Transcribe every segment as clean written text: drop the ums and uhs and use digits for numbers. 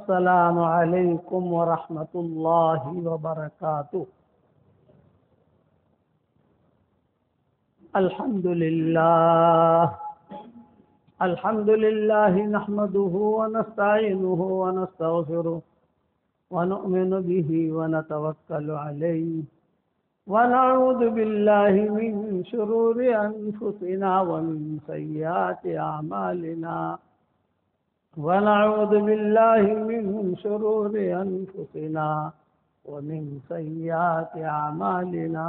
السلام علیکم ورحمۃ اللہ وبرکاتہ۔ الحمد للہ نحمده ونستعینه ونستغفره ونؤمن به ونتوکل علیہ ونعوذ باللہ من شرور انفسنا ومن سیئات اعمالنا ونعوذ باللہ من شرور انفسنا ومن سیئات اعمالنا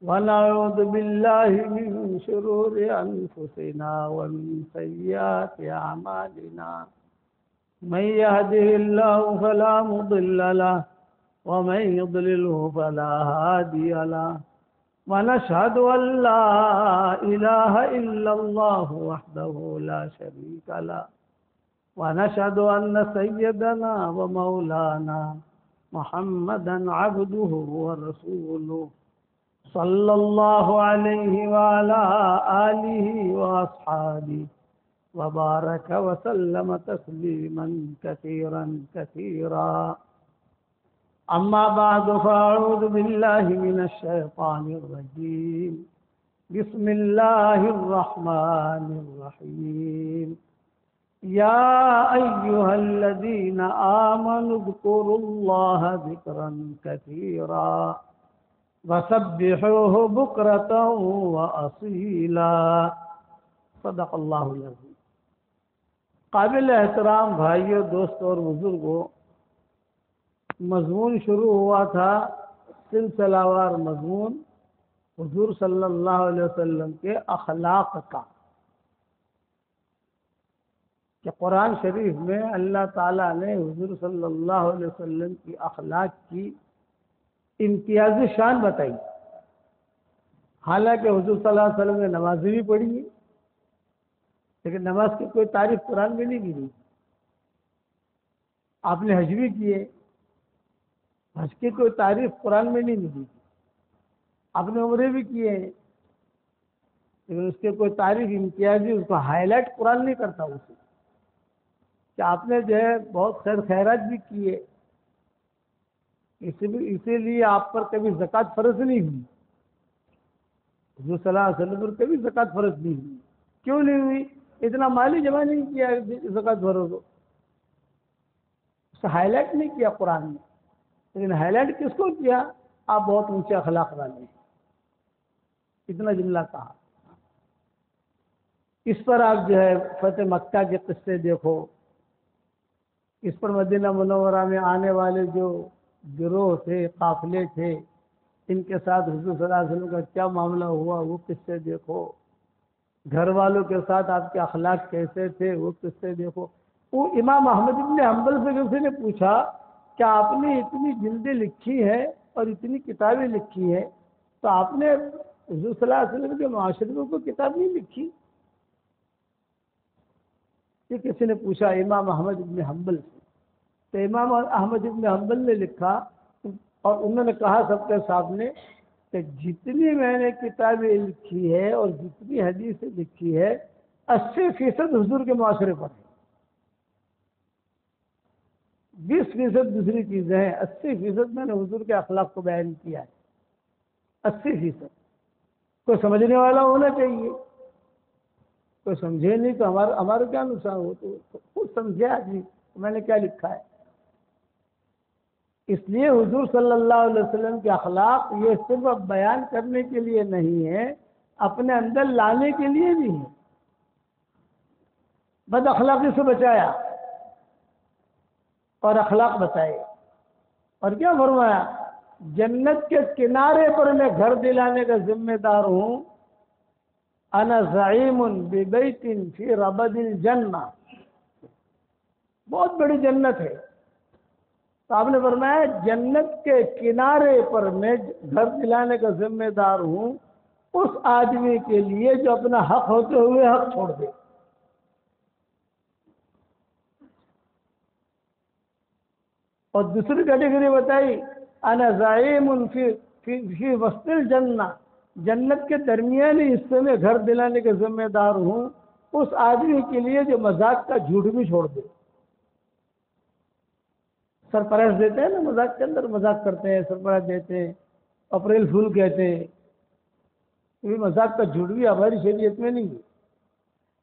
ونعوذ باللہ من شرور انفسنا ومن سیئات اعمالنا من يهده الله فلا مضل له ومن يضلله فلا هادي له ونشهد أن لا إله إلا الله وحده لا شريك له ونشهد أن سيدنا ومولانا محمدا عبده ورسوله صلى الله عليه وعلى آله وأصحابه وبارك وسلم تسليما كثيرا كثيرا أما بعد فأعوذ بالله من الشيطان الرجيم بسم الله الرحمن الرحيم يا أيها الذين آمنوا اذكروا الله ذكرا كثيرا وسبحوه بكرة وأصيلا صدق اللہ العظیم۔ قابل احترام بھائیوں، دوستوں اور بزرگوں، مضمون شروع ہوا تھا سلسلہ وار مضمون حضور صلی اللہ علیہ وسلم کے اخلاق کا، کہ قرآن شریف میں اللہ تعالیٰ نے حضور صلی اللہ علیہ وسلم کی اخلاق کی امتیازی شان بتائی۔ حالانکہ حضور صلی اللہ علیہ وسلم نے نمازیں بھی پڑھی ہے، لیکن نماز کی کوئی تعریف قرآن میں نہیں ملی۔ آپ نے حج بھی کیے، حج کی کوئی تعریف قرآن میں نہیں ملی۔ آپ نے عمرے بھی کیے، لیکن اس کے کوئی تعریف امتیازی، اس کو ہائی لائٹ قرآن نہیں کرتا اسے، کہ آپ نے جو ہے بہت خیر خیرات بھی کیے، اسی لیے آپ پر کبھی زکوٰۃ فرض نہیں ہوئی۔ حضور صلی اللہ علیہ وسلم پر کبھی زکوٰۃ فرض نہیں ہوئی۔ کیوں نہیں ہوئی؟ اتنا مالی جمع نہیں کیا زکوٰۃ فرض ہو، اسے ہائی لائٹ نہیں کیا قرآن میں۔ لیکن ہائی لائٹ کس کو کیا؟ آپ بہت اونچے اخلاق والے ہیں، اتنا جملہ کہا۔ اس پر آپ جو ہے فتح مکہ کے قصے دیکھو، اس پر مدینہ منورہ میں آنے والے جو گروہ تھے، قافلے تھے، ان کے ساتھ حضور صلی اللہ علیہ وسلم کا کیا معاملہ ہوا وہ قصے دیکھو، گھر والوں کے ساتھ آپ کے اخلاق کیسے تھے وہ قصے دیکھو۔ وہ امام احمد بن حنبل سے کسی نے پوچھا کہ آپ نے اتنی جلدیں لکھی ہے اور اتنی کتابیں لکھی ہے، تو آپ نے حضور صلی اللہ علیہ وسلم کے معاشرے کو کوئی کتاب نہیں لکھی؟ یہ کسی نے پوچھا امام احمد بن حنبل سے، تو امام احمد بن حنبل نے لکھا، اور انہوں نے کہا سب کے سامنے کہ جتنی میں نے کتابیں لکھی ہے اور جتنی حدیثیں لکھی ہے 80% حضور کے معاشرے پر ہے، 20% دوسری چیزیں ہیں، 80% میں نے حضور کے اخلاق کو بیان کیا ہے۔ 80% کوئی سمجھنے والا ہونا چاہیے، کوئی سمجھے نہیں تو ہمارا کیا نقصان ہو، تو خود سمجھے آدمی میں نے کیا لکھا ہے۔ اس لیے حضور صلی اللہ علیہ وسلم کے اخلاق یہ صرف بیان کرنے کے لیے نہیں ہے، اپنے اندر لانے کے لیے بھی ہے۔ بد اخلاقی سے بچایا اور اخلاق بتائے، اور کیا فرمایا؟ جنت کے کنارے پر میں گھر دلانے کا ذمہ دار ہوں، انا زعیم ببیت فی ربد الجنہ، بہت بڑی جنت ہے۔ تو آپ نے فرمایا جنت کے کنارے پر میں گھر دلانے کا ذمہ دار ہوں اس آدمی کے لیے جو اپنا حق ہوتے ہوئے حق چھوڑ دے۔ اور دوسری کیٹیگری بتائی، انا زعیم فی وسط الجنہ، جنت کے درمیانی حصے میں گھر دلانے کا ذمہ دار ہوں اس آدمی کے لیے جو مذاق کا جھوٹ بھی چھوڑ دے۔ سرپرائز دیتے ہیں نا مذاق کے اندر، مذاق کرتے ہیں، سرپرائز دیتے ہیں، اپریل فول کہتے ہیں. یہ مذاق کا جھوٹ بھی ہماری شریعت میں نہیں ہے.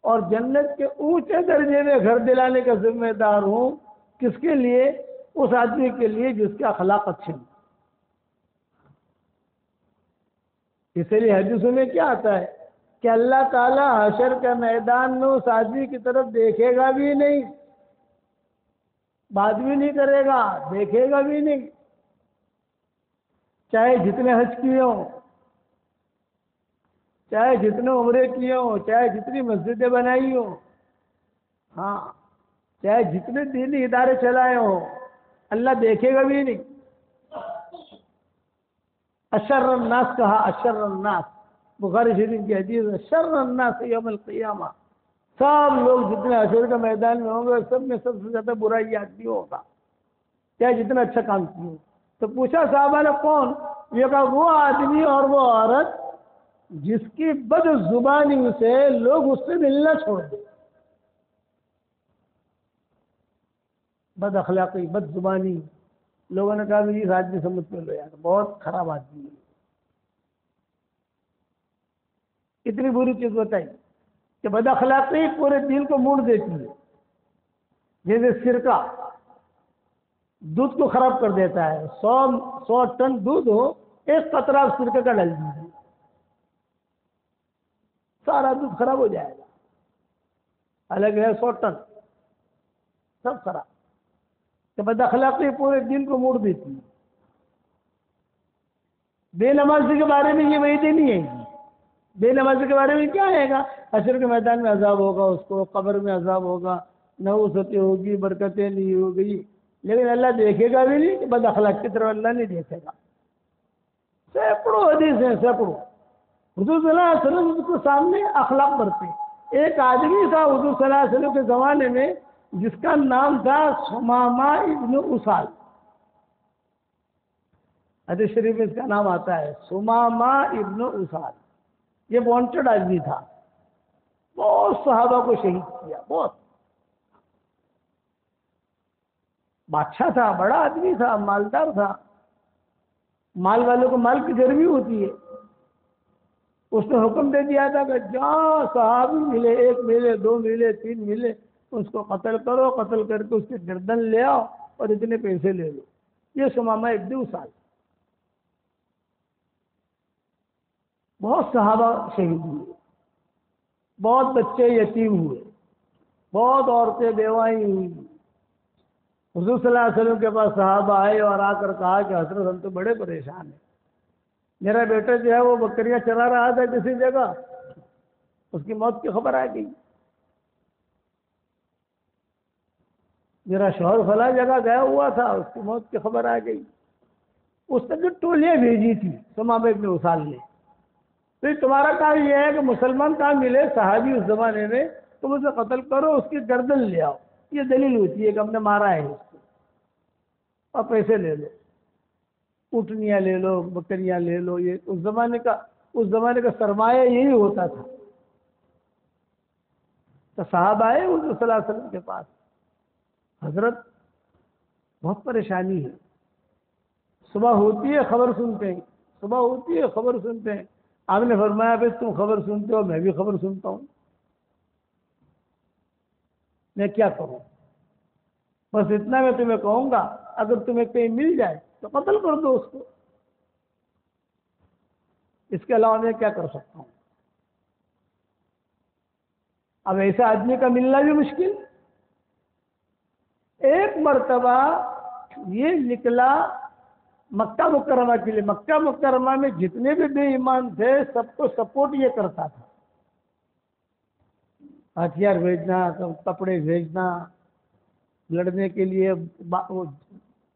اور جنت کے اونچے درجے میں گھر دلانے کا ذمہ دار ہوں کس کے لیے؟ اس آدمی کے لیے جس کے اخلاق اچھے ہیں. اسی لیے حدیثوں میں کیا آتا ہے کہ اللہ تعالیٰ حشر کے میدان میں اس آدمی کی طرف دیکھے گا بھی نہیں، بات بھی نہیں کرے گا، دیکھے گا بھی نہیں، چاہے جتنے حج کیے ہوں، چاہے جتنے عمرے کیے ہوں، چاہے جتنی مسجدیں بنائی ہوں، ہاں چاہے جتنے دینی ادارے چلائے ہوں، اللہ دیکھے گا بھی نہیں. اشر الناس کہا، اشر الناس، بخاری شریف کی حدیث ہے، اشر الناس یوم القیامہ، سب لوگ جتنے حشر کے میدان میں ہوں گے سب میں سب سے زیادہ برا یہ آدمی ہوگا چاہے جتنا اچھا کام کیے. تو پوچھا صحابہ نے کون؟ یہ کہا وہ آدمی اور وہ عورت جس کی بد زبانی سے لوگ اس سے ملنا چھوڑ دیں. بد اخلاقی، بد زبانی، لوگوں نے کہا مجھے اس آدمی سے مت ملو یار، بہت خراب آدمی ہے. اتنی بری چیز بتائی کہ بد اخلاقی پورے دین کو موڑ دیتی ہے. جیسے سرکہ دودھ کو خراب کر دیتا ہے. 100 ٹن دودھ ہو، ایک قطرہ سرکہ کا ڈال دیجیے، سارا دودھ خراب ہو جائے گا. الگ ہے 100 ٹن، سب خراب. کہ بد اخلاقی پورے دین کو موڑ دیتی ہے. بے نمازی کے بارے میں یہ وعیدیں نہیں آئیں گی. بے نمازی کے بارے میں کیا آئے گا؟ حشر کے میدان میں عذاب ہوگا، اس کو قبر میں عذاب ہوگا، نحوستیں ہوگی، برکتیں نہیں ہوگی. لیکن اللہ دیکھے گا بھی نہیں کہ بد اخلاق کی طرف اللہ نہیں دیکھے گا. سینکڑوں حدیث ہیں، سینکڑوں. حضور صلی اللہ علیہ وسلم کے سامنے اخلاق برتے. ایک آدمی تھا حضور صلی اللہ علیہ وسلم کے زمانے میں جس کا نام تھا سمامہ ابن اسال. حدیث شریف میں اس کا نام آتا ہے سمامہ ابن اسال. یہ وانٹڈ آدمی تھا، بہت صحابہ کو شہید کیا. بہت بادشاہ تھا، بڑا آدمی تھا، مالدار تھا. مال والوں کو مال کی گرمی ہوتی ہے. اس نے حکم دے دیا تھا کہ جہاں صحابی ملے، 1 ملے، 2 ملے، 3 ملے، اس کو قتل کرو، قتل کر کے اس کی گردن لے آؤ اور اتنے پیسے لے لو. یہ سمامہ ابن اسال. بہت صحابہ شہید ہوئے، بہت بچے یتیم ہوئے، بہت عورتیں بیوائی ہوئی. حضور صلی اللہ علیہ وسلم کے پاس صحابہ آئے اور آ کر کہا کہ حضرت ہم تو بڑے پریشان ہیں. میرا بیٹا جو ہے وہ بکریاں چلا رہا تھا کسی جگہ، اس کی موت کی خبر آ گئی. میرا شوہر فلاں جگہ گیا ہوا تھا، اس کی موت کی خبر آ گئی. اس نے جو ٹولیاں بھیجی تھی سمامہ ابن اسال نے، تو تمہارا کام یہ ہے کہ مسلمان کام ملے صحابی اس زمانے میں، تم اسے قتل کرو، اس کی گردن لے آؤ. یہ دلیل ہوتی ہے کہ ہم نے مارا ہے اس کو، اور پیسے لے لو، اٹھنیاں لے لو، بکریاں لے لو. یہ اس زمانے کا سرمایہ یہی ہوتا تھا. تو صحابہ آئے حضور صلی اللہ علیہ وسلم کے پاس، حضرت بہت پریشانی ہے، صبح ہوتی ہے خبر سنتے ہیں، صبح ہوتی ہے خبر سنتے ہیں. آپ نے فرمایا پھر تم خبر سنتے ہو، میں بھی خبر سنتا ہوں، میں کیا کروں؟ بس اتنا میں تمہیں کہوں گا، اگر تمہیں کہیں مل جائے تو قتل کر دو اس کو. اس کے علاوہ میں کیا کر سکتا ہوں؟ اب ایسے آدمی کا ملنا بھی مشکل. ایک مرتبہ یہ نکلا مکہ مکرمہ کے لیے. مکہ مکرمہ میں جتنے بھی بے ایمان تھے سب کو سپورٹ یہ کرتا تھا، ہتھیار بھیجنا، کپڑے بھیجنا، لڑنے کے لیے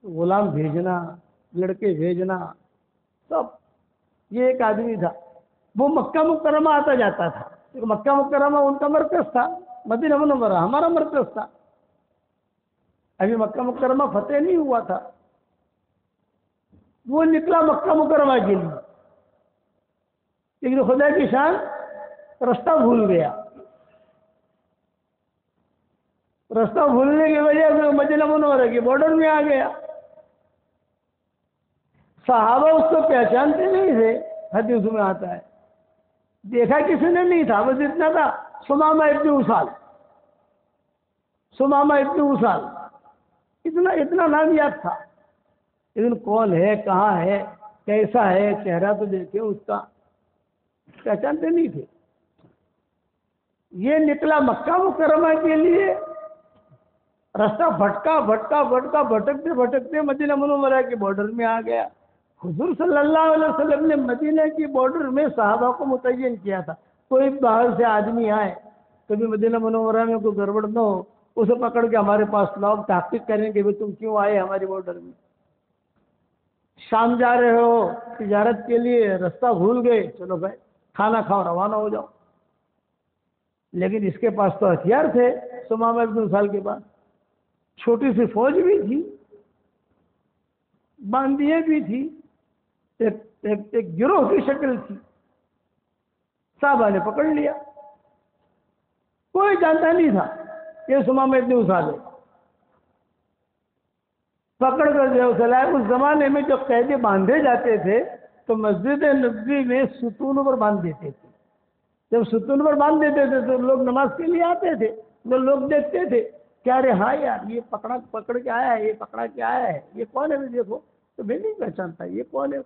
غلام بھیجنا، لڑکے بھیجنا، سب. یہ ایک آدمی تھا، وہ مکہ مکرمہ آتا جاتا تھا. مکہ مکرمہ ان کا مرکز تھا، مدینہ منورہ ہمارا مرکز تھا. ابھی مکہ مکرمہ فتح نہیں ہوا تھا. وہ نکلا مکہ مکرمہ کے لیے، لیکن خدا کی شان رستہ بھول گیا. رستہ بھولنے کی وجہ سے مدینہ منورہ کے بارڈر میں آ گیا. صحابہ اس کو پہچانتے نہیں تھے، حدیث میں آتا ہے، دیکھا کسی نے نہیں تھا، بس اتنا تھا سمامہ ابن اسال، سمامہ ابن اسال، اتنا نام یاد تھا، لیکن کون ہے، کہاں ہے، کیسا ہے، چہرہ تو دیکھے اس کا، پہچانتے نہیں تھے۔ یہ نکلا مکہ مکرمہ کے لیے، راستہ بھٹکا بھٹکا بھٹکا، بھٹکتے بھٹکتے مدینہ منورہ کے بارڈر میں آ گیا۔ حضور صلی اللہ علیہ وسلم نے مدینہ کی بارڈر میں صحابہ کو متعین کیا تھا، کوئی باہر سے آدمی آئے، کبھی مدینہ منورہ میں کوئی گڑبڑ نہ ہو، اسے پکڑ کے ہمارے پاس لاؤ، تحقیق کریں کہ تم کیوں آئے ہماری بارڈر میں، شام جا رہے ہو تجارت کے لیے، راستہ بھول گئے، چلو بھائی کھانا کھاؤ روانہ ہو جاؤ۔ لیکن اس کے پاس تو ہتھیار تھے، سمامہ ابن اسال کے پاس چھوٹی سی فوج بھی تھی، باندیاں بھی تھی، ایک گروہ کی شکل تھی، صحابہ نے پکڑ لیا، کوئی جانتا نہیں تھا یہ سمامہ ابن اسال ہے، پکڑ کر جو چلائے۔ اس زمانے میں جو قیدی باندھے جاتے تھے تو مسجد نبوی میں ستونوں پر باندھ دیتے تھے، جب ستون پر باندھ دیتے تھے تو لوگ نماز کے لیے آتے تھے، تو لوگ دیکھتے تھے کیا رے، ہاں یار یہ پکڑ کے آیا ہے، یہ پکڑا کے آیا ہے، یہ کون ہے، دیکھو تو میں نہیں پہچانتا یہ کون ہے۔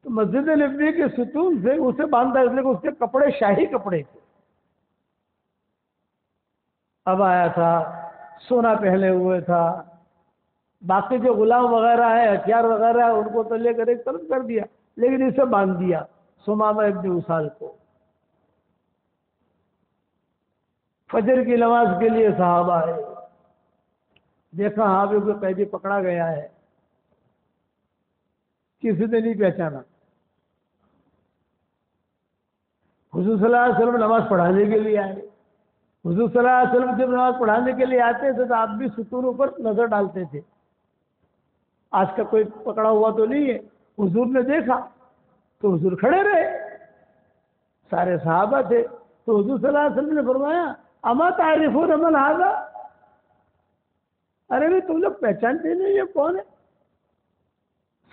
تو مسجد نبوی کے ستون سے اسے باندھا، اس لیے کہ اس کے کپڑے شاہی کپڑے تھے، اب آیا تھا، سونا پہنے ہوئے تھا، باقی جو غلام وغیرہ ہے، ہتھیار وغیرہ ہے، ان کو تو لے کر ایک طرف کر دیا، لیکن اسے باندھ دیا سمامہ ابن اسال کو۔ فجر کی نماز کے لیے صحابہ آئے، دیکھا ہاں بھی کوئی قیدی پکڑا گیا ہے، کسی نے نہیں پہچانا۔ حضور صلی اللہ علیہ وسلم نماز پڑھانے کے لیے آئے، حضور صلی اللہ علیہ وسلم جب نماز پڑھانے کے لیے آتے تھے تو آپ بھی ستونوں پر نظر ڈالتے تھے، آج کا کوئی پکڑا ہوا تو نہیں ہے۔ حضور نے دیکھا تو حضور کھڑے رہے، سارے صحابہ تھے، تو حضور صلی اللہ علیہ وسلم نے فرمایا اما تعرفون من ھذا، ارے بھائی تم لوگ پہچانتے نہیں یہ کون ہے؟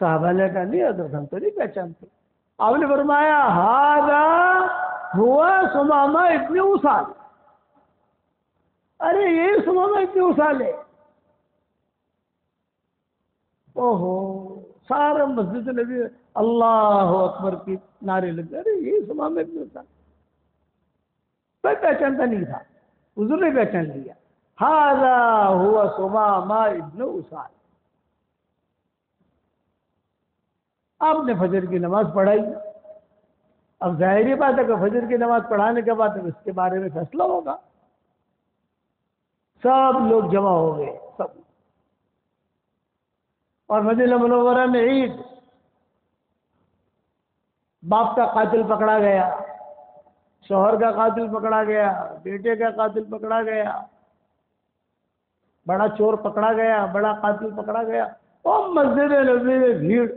صحابہ نے کہا نہیں حضرت ہم تو نہیں پہچانتے۔ آپ نے فرمایا ھذا ہوا سمامہ ابن اسال، ارے یہ سمامہ ابن اسال ہے۔ اوہو، سارا مسجد نبی اللہ اکبر کی نعرے لگے، ارے یہ سمامہ ابن اسال، کوئی پہچانتا نہیں تھا، حضور نے پہچان لیا، ھذا ہوا سمامہ ابن اسال۔ آپ نے فجر کی نماز پڑھائی، اب ظاہری بات ہے کہ فجر کی نماز پڑھانے کے بعد اس کے بارے میں فیصلہ ہوگا، سب لوگ جمع ہو گئے، سب، اور مدینہ منورہ میں عید، باپ کا قاتل پکڑا گیا، شوہر کا قاتل پکڑا گیا، بیٹے کا قاتل پکڑا گیا، بڑا چور پکڑا گیا، بڑا قاتل پکڑا گیا، اور مسجد نبوی میں بھیڑ،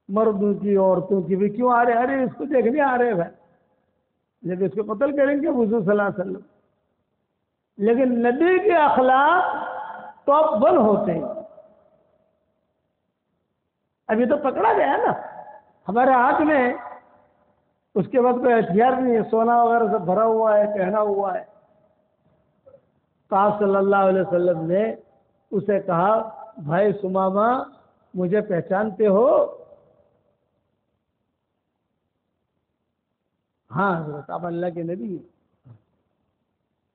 مردوں کی عورتوں کی بھی، کیوں آ رہے، ارے اس کو دیکھنے آ رہے بھائی، لیکن اس کو قتل کریں گے حضور صلی اللہ علیہ وسلم۔ لیکن نبی کے اخلاق ٹاپ 1 ہوتے ہیں۔ ابھی تو پکڑا گیا نا، ہمارے ہاتھ میں اس کے بعد کوئی ہتھیار نہیں ہے، سونا وغیرہ سب بھرا ہوا ہے، پہنا ہوا ہے، تو آپ صلی اللہ علیہ وسلم نے اسے کہا بھائی سمامہ مجھے پہچانتے ہو؟ ہاں حضرت آپ اللہ کے نبی ہیں،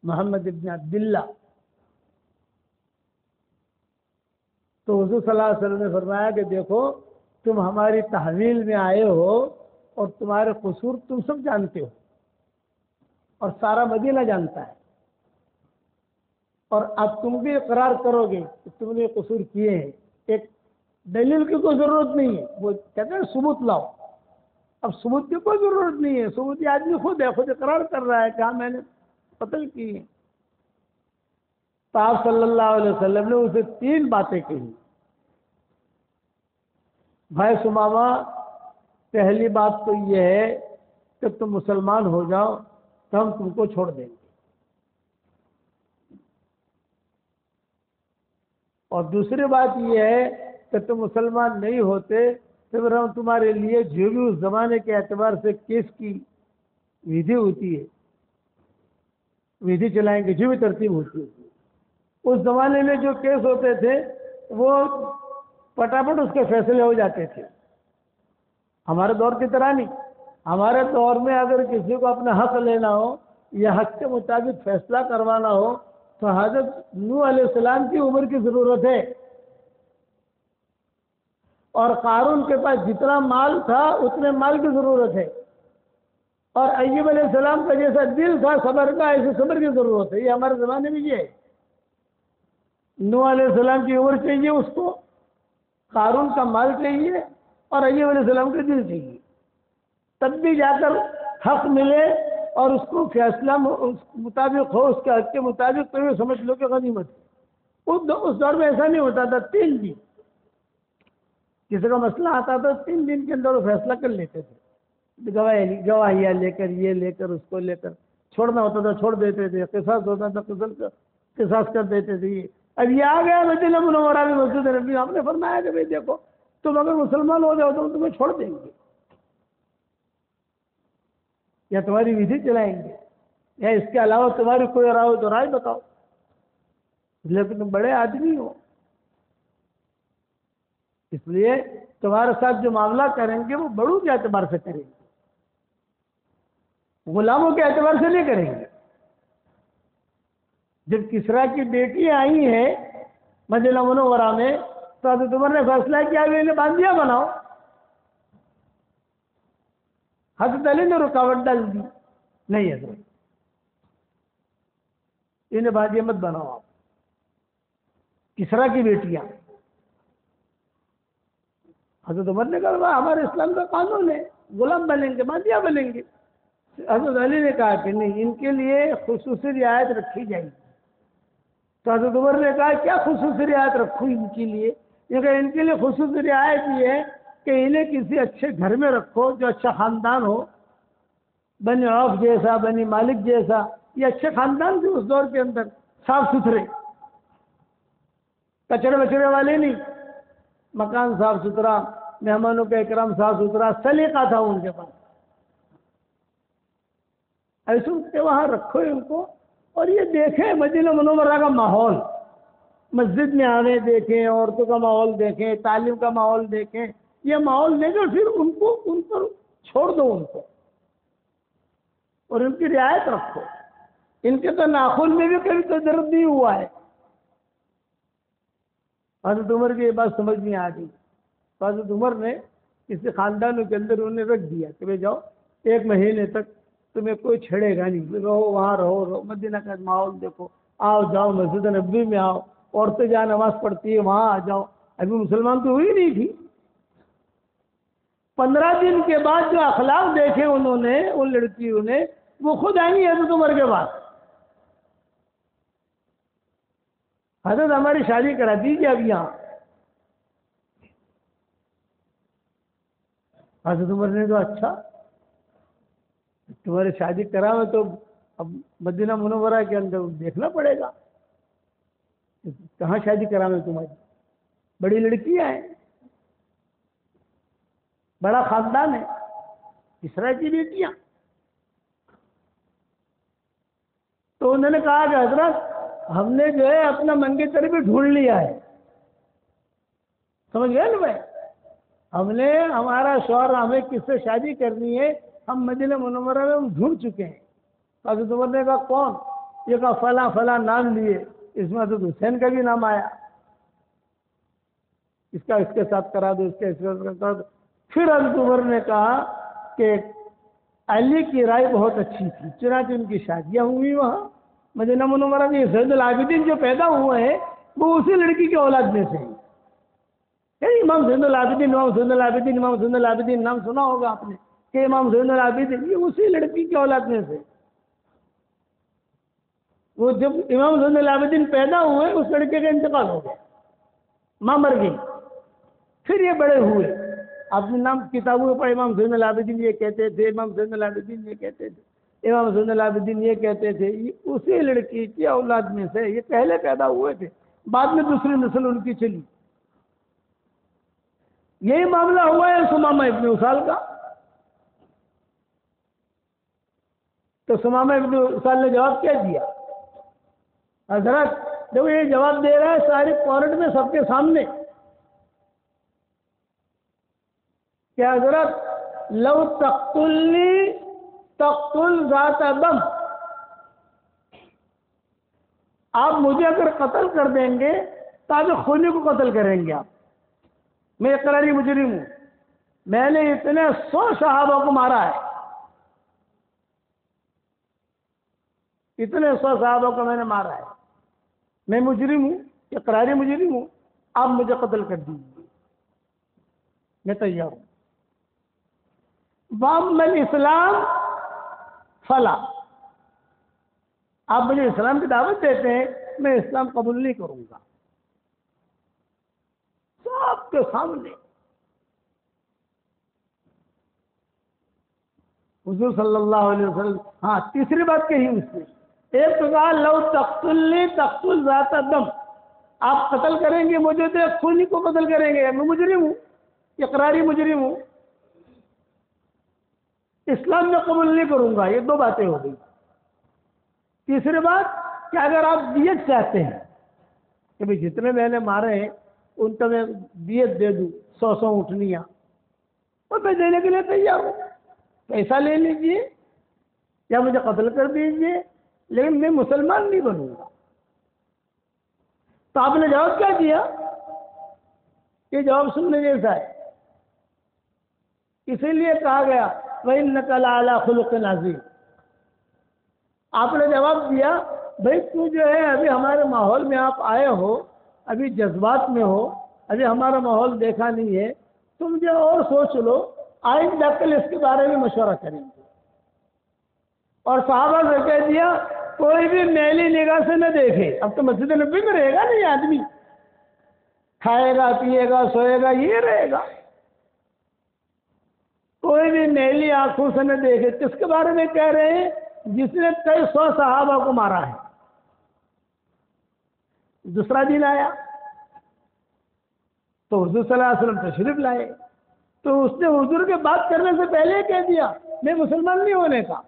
محمد ابن عبداللہ۔ تو حضور صلی اللہ علیہ وسلم نے فرمایا کہ دیکھو تم ہماری تحویل میں آئے ہو اور تمہارے قصور تم سب جانتے ہو اور سارا مدینہ جانتا ہے، اور اب تم بھی اقرار کرو گے کہ تم نے قصور کیے ہیں، ایک دلیل کی کوئی ضرورت نہیں ہے، وہ کہتے ہیں ثبوت لاؤ، اب ثبوت کی کوئی ضرورت نہیں ہے، ثبوت یہ آدمی خود ہے، خود اقرار کر رہا ہے کہ ہاں میں نے قتل کی ہے۔ تو آپ صلی اللہ علیہ وسلم نے اسے 3 باتیں کہی، بھائی سمامہ پہلی بات تو یہ ہے کہ تم مسلمان ہو جاؤ تو ہم تم کو چھوڑ دیں گے، اور دوسری بات یہ ہے کہ تم مسلمان نہیں ہوتے تو پھر ہم تمہارے لیے جو بھی اس زمانے کے اعتبار سے کیس کی ودھی ہوتی ہے ودھی چلائیں گے، جو بھی ترتیب ہوتی ہے اس زمانے میں جو کیس ہوتے تھے وہ پٹاپٹ اس کے فیصلے ہو جاتے تھے. ہمارے دور کی طرح نہیں. ہمارے دور میں اگر کسی کو اپنا حق لینا ہو یا حق کے مطابق فیصلہ کروانا ہو تو حضرت نوح علیہ السلام کی عمر کی ضرورت ہے، اور قارون کے پاس جتنا مال تھا اتنے مال کی ضرورت ہے، اور ایوب علیہ السلام کا جیسا دل تھا صبر کا ایسے صبر کی ضرورت ہے. یہ ہمارے زمانے میں یہ ہے. نوح علیہ السلام کی عمر چاہیے اس کو، قارون کا مال چاہیے، اور ایوب علیہ السلام کا دل چاہیے، تب بھی جا کر حق ملے اور اس کو فیصلہ مطابق ہو، اس کے حق کے مطابق، تو یہ سمجھ لو کہ غنیمت ہے. اس دور میں ایسا نہیں ہوتا تھا. 3 دن کسی کا مسئلہ آتا تھا 3 دن کے اندر وہ فیصلہ کر لیتے تھے. گواہیاں لے کر یہ لے کر اس کو لے کر چھوڑنا ہوتا تھا چھوڑ دیتے تھے، قصاص ہوتا تھا قصاص کر دیتے تھے. اب یہ آ گیا مدینہ منورہ میں مسجد نبی، ہم نے فرمایا کہ بھائی دیکھو تم اگر مسلمان ہو جاؤ تو ہم تمہیں چھوڑ دیں گے یا تمہاری ودھی چلائیں گے، یا اس کے علاوہ تمہاری کوئی رائے ہو تو رائے بتاؤ، لیکن تم بڑے آدمی ہو، اس لیے تمہارے ساتھ جو معاملہ کریں گے وہ بڑوں کے اعتبار سے کریں گے، غلاموں کے اعتبار سے نہیں کریں گے. جب کسریٰ کی بیٹی آئی ہیں مدینہ منورہ میں تو حضرت عمر نے فیصلہ کیا کہ انہیں باندیا بناؤ. حضرت علی نے رکاوٹ ڈال دی، نہیں حضرت انہیں باندیا مت بناؤ آپ، کسریٰ کی بیٹیاں. حضرت عمر نے کہا ہمارے اسلام کا قانون ہے، غلام بنیں گے، باندیا بنیں گے. حضرت علی نے کہا کہ نہیں، ان کے لیے خصوصی رعایت رکھی جائے گی. تو حضرت عمر نے کہا کیا خصوصی رعایت رکھو ان کے لیے؟ ان کے لیے خصوصی رعایت یہ ہے کہ انہیں کسی اچھے گھر میں رکھو جو اچھا خاندان ہو، بنی عوف جیسا، بنی مالک جیسا، یہ اچھے خاندان تھے اس دور کے اندر، صاف ستھرے، کچرے بچرے والے نہیں، مکان صاف ستھرا، مہمانوں کا اکرام صاف ستھرا، سلیقہ تھا ان کے پاس. ایسے ان کے وہاں رکھو ان کو، اور یہ دیکھیں مدینہ منورہ کا ماحول، مسجد میں آنے دیکھیں، عورتوں کا ماحول دیکھیں، تعلیم کا ماحول دیکھیں، یہ ماحول دیکھیں، پھر ان پر چھوڑ دو ان کو، اور ان کی رعایت رکھو. ان کے تو ناخن میں بھی کبھی تو درد نہیں ہوا ہے. حضرت عمر کی یہ بات سمجھ میں آ گئی. حضرت عمر نے کسی خاندانوں کے اندر انہیں رکھ دیا کہ جاؤ 1 مہینے تک تمہیں کوئی چھڑے گا نہیں، رہو وہاں، رہو مدینہ کا ماحول دیکھو، آؤ جاؤ مسجد نبوی میں آؤ، عورتیں جہاں نماز پڑھتی ہے وہاں آ جاؤ. ابھی مسلمان تو ہوئی نہیں تھی. 15 دن کے بعد جو اخلاق دیکھے انہوں نے ان لڑکیوں نے، وہ خود آئیں گی حضرت عمر کے بعد. حضرت ہماری شادی کرا دیجیے اب یہاں. حضرت عمر نے تو اچھا تمہاری شادی کرا میں تو اب مدینہ منورہ کے اندر دیکھنا پڑے گا کہاں شادی کرا میں تمہاری، بڑی لڑکیاں ہیں، بڑا خاندان ہے، کسریٰ کی بیٹیاں. تو انہوں نے کہا کہ حضرت ہم نے جو ہے اپنا منگیتر بھی ڈھونڈ لیا ہے. سمجھ گئے نا بھائی، ہم نے ہمارا شوہر ہمیں کس سے شادی کرنی ہے ہم مدینہ منورہ میں ہم ڈھونڈ چکے ہیں. حضرت عمر نے کہا کون؟ یہ کہا فلاں فلاں نام لیے، اس میں حضرت حسین کا بھی نام آیا، اس کے ساتھ کرا دو، اس کے ساتھ کرا دو. پھر حضرت عمر نے کہا کہ علی کی رائے بہت اچھی تھی، چنانچہ ان کی شادیاں ہوئی وہاں مدینہ منورہ میں. زین العابدین جو پیدا ہوئے ہیں وہ اسی لڑکی کے اولاد میں سے ہیں. امام زین العابدین، امام زین العابدین، امام زین العابدین نام سنا ہوگا آپ نے کہ امام زین العابدین یہ اسی لڑکی کے اولاد میں سے. وہ جب امام زین العابدین پیدا ہوئے اس لڑکے کا انتقال ہو گیا، ماں مر گئی. پھر یہ بڑے ہوئے، آپ نے نام کتابوں میں پڑھا، امام زین العابدین یہ کہتے تھے، امام زین العابدین یہ کہتے تھے، امام زین العابدین یہ کہتے تھے. یہ اسی لڑکی کی اولاد میں سے، یہ پہلے پیدا ہوئے تھے، بعد میں دوسری نسل ان کی چلی. یہی معاملہ ہوا ہے سمامہ ابن اسال کا. تو سمامہ ابن اسال نے جواب کیا دیا؟ حضرت دیکھو یہ جواب دے رہا ہے ساری کورٹ میں سب کے سامنے کہ حضرت لو تقتلنی تقتل ذات دم، آپ مجھے اگر قتل کر دیں گے تو آپ خونی کو قتل کریں گے. آپ میں اقراری مجرم ہوں، میں نے اتنے 100 صحابہ کو مارا ہے، اتنے 100 صحابہ کو میں نے مارا ہے، میں مجرم ہوں، اقراری مجرم ہوں، آپ مجھے قتل کر دیجیے، میں تیار ہوں. وَأَمَّا الْإِسْلَامُ فَلَا، آپ مجھے اسلام کی دعوت دیتے ہیں، میں اسلام قبول نہیں کروں گا. سب کے سامنے حضور صلی اللہ علیہ وسلم. ہاں تیسری بات کہی اس نے، ایک تو کہا لو تقتلنی تقتل ذات دم، آپ قتل کریں گے مجھے تو ایک خونی کو قتل کریں گے، میں مجرم ہوں، اقراری مجرم ہوں، اسلام میں قبول نہیں کروں گا. یہ 2 باتیں ہو گئی. تیسری بات کہ اگر آپ دیت چاہتے ہیں کہ بھائی جتنے میں نے مارے ہیں ان کا میں دیت دے دوں 100 اونٹنیاں، اور میں دینے کے لیے تیار ہوں، پیسہ لے لیجئے یا مجھے قتل کر دیجئے، لیکن میں مسلمان نہیں بنوں گا. تو آپ نے جواب کیا دیا؟ یہ جواب سننے جیسا ہے. اسی لیے کہا گیا وَإِنَّكَ لَعَلَىٰ خُلُقٍ عَظِيمٍ. آپ نے جواب دیا بھائی تو جو ہے ابھی ہمارے ماحول میں آپ آئے ہو، ابھی جذبات میں ہو، ابھی ہمارا ماحول دیکھا نہیں ہے، تم جو اور سوچ لو، آئندہ کل اس کے بارے میں مشورہ کریں گے. اور صحابہ سے کہہ دیا کوئی بھی میلی نگاہ سے نہ دیکھے. اب تو مسجد نبی میں رہے گا نہیں آدمی، کھائے گا پیے گا سوئے گا یہ رہے گا، کوئی بھی میلی آنکھوں سے نہ دیکھے. کس کے بارے میں کہہ رہے ہیں؟ جس نے کئی 100 صحابہ کو مارا ہے. دوسرا دن آیا تو حضور صلی اللہ علیہ وسلم تشریف لائے، تو اس نے حضور کے بات کرنے سے پہلے ہی کہہ دیا میں مسلمان نہیں ہونے کا،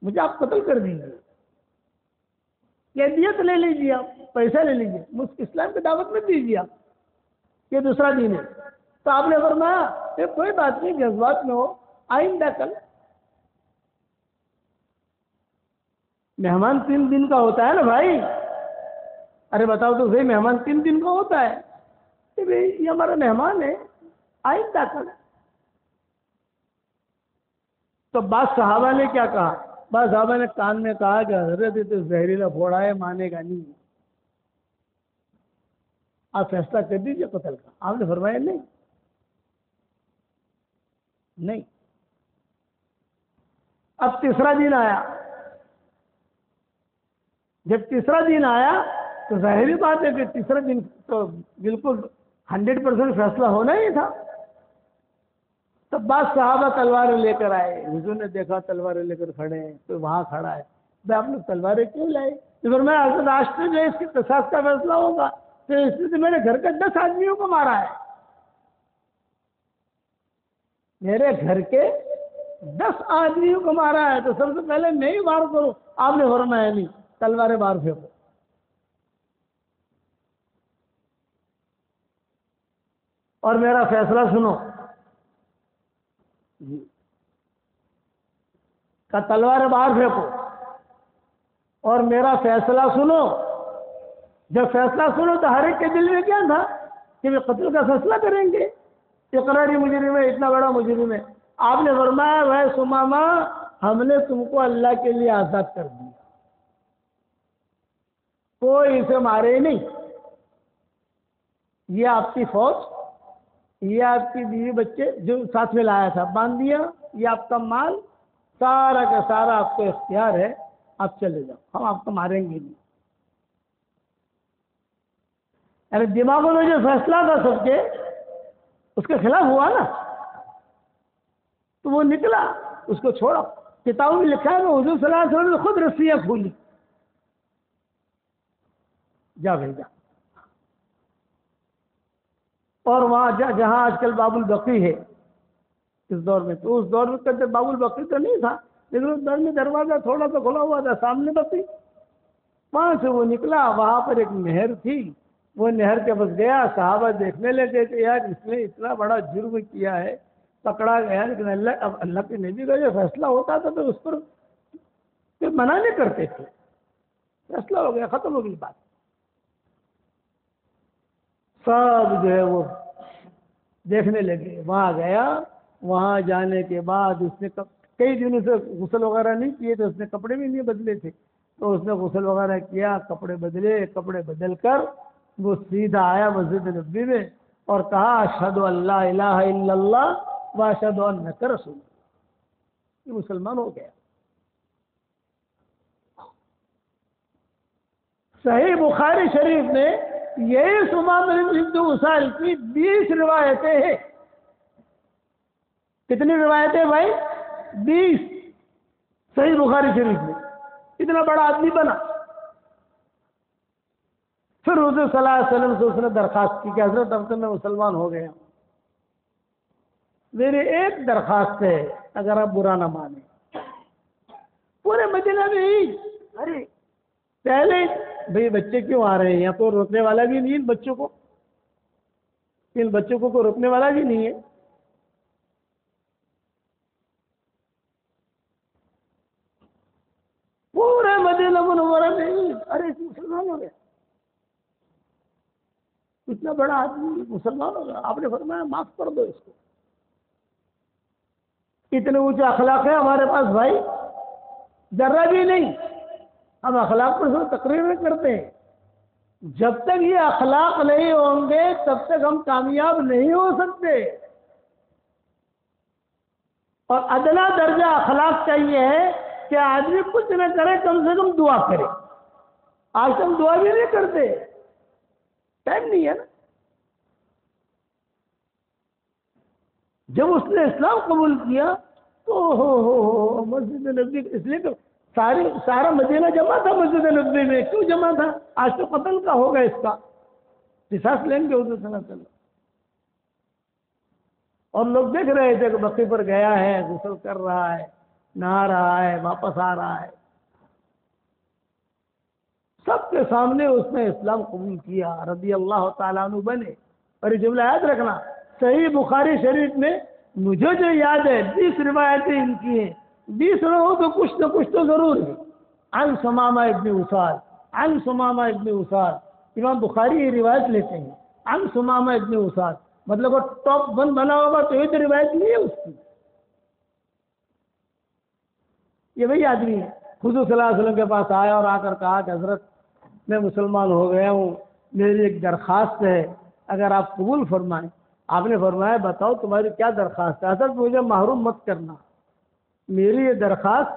مجھے آپ قتل کر دیجیے، یہ دیت لے لیجیے، آپ پیسہ لے لیجیے، مجھ اسلام کی دعوت میں دیجیے آپ. یہ دوسرا دن ہے. تو آپ نے فرمایا یہ کوئی بات نہیں، جذبات میں ہو، آئندہ کل. مہمان 3 دن کا ہوتا ہے نا بھائی. ارے بتاؤ تو صحیح، مہمان 3 دن کا ہوتا ہے کہ بھائی یہ ہمارا مہمان ہے، آئندہ کل. تو بعض صحابہ نے کیا کہا؟ بعض صحابہ نے کان میں کہا کہ حضرت یہ تو زہریلا پھوڑا ہے، مانے گا نہیں، آپ فیصلہ کر دیجیے قتل کا. آپ نے فرمایا نہیں نہیں. اب تیسرا دن آیا. جب تیسرا دن آیا تو ظاہری بات ہے کہ تیسرا دن تو بالکل 100% فیصلہ ہونا ہی تھا. تب بعض صحابہ تلواریں لے کر آئے. حضور نے دیکھا تلواریں لے کر کھڑے ہیں، کوئی وہاں کھڑا ہے. بھائی آپ نے تلواریں کیوں لائے؟ پھر میں حضرت آج سے جو اس کی قصاص کا فیصلہ ہوگا تو اس لیے میں نے گھر کے 10 آدمیوں کو مارا ہے، میرے گھر کے 10 آدمیوں کو مارا ہے، تو سب سے پہلے میں ہی وار کروں. آپ نے فرمایا نہیں، تلواریں باہر پھینکو. اور میرا فیصلہ سنو. کا تلوار باہر پھینکو اور میرا فیصلہ سنو. جب فیصلہ سنو تو ہر ایک کے دل میں کیا تھا کہ وہ قتل کا فیصلہ کریں گے، اقراری مجرم ہے، اتنا بڑا مجرم ہے. آپ نے فرمایا بھائی سمامہ ہم نے تم کو اللہ کے لیے آزاد کر دیا، کوئی اسے مارے نہیں. یہ آپ کی فوج، یہ آپ کی بیوی بچے جو ساتھ میں لایا تھا باندھ دیا، یہ آپ کا مال سارا کا سارا آپ کو اختیار ہے، آپ چلے جاؤ، ہم آپ کو ماریں گے نہیں. یعنی دماغوں میں جو فیصلہ تھا سب کے اس کے خلاف ہوا نا، تو وہ نکلا، اس کو چھوڑا. کتابوں میں لکھا ہے کہ حضور صلی اللہ علیہ وسلم نے خود رسیاں کھولی، جا بھائی جا. اور وہاں جہاں آج کل باب البقی ہے اس دور میں، تو اس دور میں کہتے باب البقی تو نہیں تھا، لیکن اس دور میں دروازہ تھوڑا سا کھلا ہوا تھا، سامنے بقی، وہاں سے وہ نکلا، وہاں پر ایک نہر تھی، وہ نہر کے پاس گیا، صحابہ دیکھنے لگے کہ یار اس نے اتنا بڑا جرم کیا ہے، پکڑا گیا، لیکن اللہ کے نبی کا جو فیصلہ ہوتا تھا تو اس پر منع نہیں کرتے تھے، فیصلہ ہو گیا، ختم ہو گئی بات. سب جو ہے وہ دیکھنے لگے، وہاں گیا، وہاں جانے کے بعد اس نے کئی دنوں سے غسل وغیرہ نہیں کیے تھے، اس نے کپڑے بھی نہیں بدلے تھے، تو اس نے غسل وغیرہ کیا، کپڑے بدلے، کپڑے بدل کر وہ سیدھا آیا مسجد نبوی میں اور کہا اشہد ان لا الہ الا اللہ و اشہد انک رسول اللہ، یہ مسلمان ہو گیا. صحیح بخاری شریف میں یہی سمامہ بن اسال کی 20 روایتیں ہیں. کتنی روایتیں بھائی؟ 20. صحیح بخاری شریف میں اتنا بڑا آدمی بنا. پھر حضور صلی اللہ علیہ وسلم سے اس نے درخواست کی کہ حضرت اب تو میں مسلمان ہو گیا ہوں، میری ایک درخواست ہے، اگر آپ برا نہ مانیں. پورے مدینہ میں ہی ارے پہلے بھئی بچے کیوں آ رہے ہیں، یہاں تو روکنے والا بھی نہیں، ان بچوں کو کوئی روکنے والا بھی نہیں ہے. پورے مدینہ منورہ میں ارے مسلمان ہو گیا، اتنا بڑا آدمی مسلمان ہو گیا. آپ نے فرمایا معاف کر دو اس کو. اتنے اونچے اخلاق ہیں ہمارے پاس بھائی، ذرہ بھی نہیں. ہم اخلاق پر صرف تقریر نہیں کرتے ہیں. جب تک یہ اخلاق نہیں ہوں گے تب تک ہم کامیاب نہیں ہو سکتے. اور ادنا درجہ اخلاق کا یہ ہے کہ آدمی کچھ نہ کرے، کم سے کم دعا کرے. آج ہم دعا بھی نہیں کرتے، ٹائم نہیں ہے نا. جب اس نے اسلام قبول کیا تو ہو مسجد نبوی، اس لیے کہ سارا مدینہ جمع تھا مسجد نبوی میں. کیوں جمع تھا؟ آج تو قتل کا ہوگا، اس کا قصاص لیں گے حضور صلی اللہ علیہ وسلم. اور لوگ دیکھ رہے تھے کہ بقی پر گیا ہے، غسل کر رہا ہے، نہا رہا ہے، واپس آ رہا ہے. سب کے سامنے اس نے اسلام قبول کیا، رضی اللہ تعالیٰ عنہ بنے. اور یہ جملہ یاد رکھنا، صحیح بخاری شریف میں مجھے جو یاد ہے 20 روایتیں ان کی ہیں. 20 نہ ہو تو کچھ نہ کچھ تو ضرور ہے. عن ثمامہ ابن اسال، عن ثمامہ ابن اسال. امام بخاری یہ روایت لیتے ہیں عن ثمامہ ابن اسال، مطلب وہ ٹاپ 1 بنا ہوگا تو یہ تو روایت نہیں ہے اس کی. یہ وہی آدمی ہے حضور صلی اللہ علیہ وسلم کے پاس آیا اور آ کر کہا کہ حضرت میں مسلمان ہو گیا ہوں، میری ایک درخواست ہے، اگر آپ قبول فرمائیں. آپ نے فرمایا بتاؤ تمہاری کیا درخواست ہے؟ حضرت مجھے محروم مت کرنا، میری یہ درخواست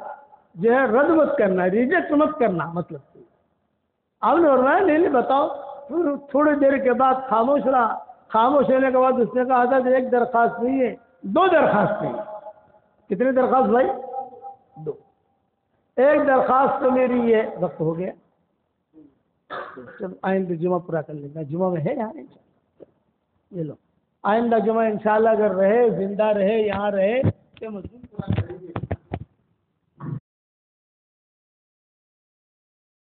جو ہے رد مت کرنا، ریجیکٹ مت کرنا. مطلب آپ نے فرمایا نہیں بتاؤ. پھر تھوڑی دیر کے بعد خاموش رہا. خاموش ہونے کے بعد اس نے کہا حضرت ایک درخواست نہیں ہے، 2 درخواستیں ہیں. کتنی درخواست بھائی؟ 2. ایک درخواست تو میری یہ وقت ہو گیا، آئندہ جمعہ پورا کر لیں گے. جمعہ میں ہے یہاں یہ لو آئندہ جمعہ انشاءاللہ اگر رہے، زندہ رہے، یہاں رہے تو مضمون پورا کریں گے.